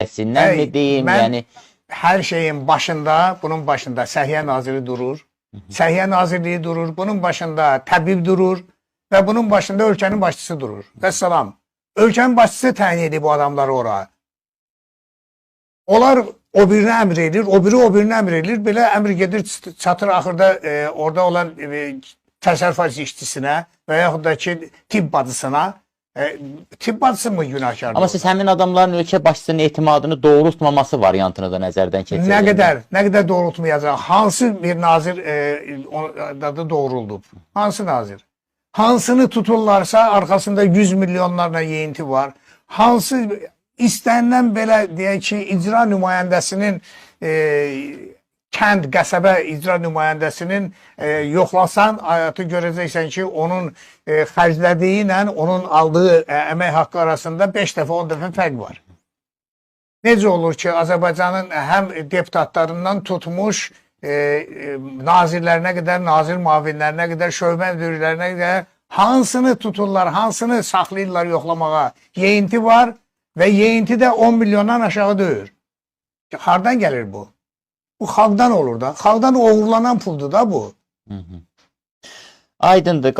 Sindən mi deyim, Mən yəni hər şeyin başında, bunun başında Səhiyyə Naziri durur. Səhiyyə Nazirliyi durur, bunun başında təbib durur və bunun başında ölkənin başçısı durur. Və salam. Ölkənin başçısı təyin edib bu adamları ora. Onlar o birinə əmr edir, o biri o birinə əmr edir. Belə əmr gedir, çatır axırda orada olan təsərrüfat işçisinə və yaxud da ki, tibb bacısına. Tibb bacısı mı günahkardır? amma siz həmin adamların ölkə başçısının etimadını doğrultmaması variantını da nəzərdən keçirdiniz. Nə qədər doğrultmayacaq? Hansı bir nazir adı doğruldub? Hansı nazir? Hansını tuturlarsa arkasında 100 milyonlarla yeyinti var. Hansı istənilən belə deyək ki, icra nümayəndəsinin kənd, qəsəbə icra nümayəndəsinin yoxlasan, hayatı görəcəksən ki, onun xərclədiyi ilə onun aldığı əmək haqqı arasında 5 dəfə, 10 dəfə fərq var. Necə olur ki, Azərbaycanın həm deputatlarından tutmuş nazirlərinə qədər, nazir müavinlərinə qədər, şöbə müdürlərinə qədər hansını tuturlar, hansını saxlayırlar yoxlamağa? Yeyinti var və yeyinti də 10 milyondan aşağı deyil. Hardan gəlir bu? Bu xalqdan olur da. Xalqdan uğurlanan puldur da bu. Aydındır.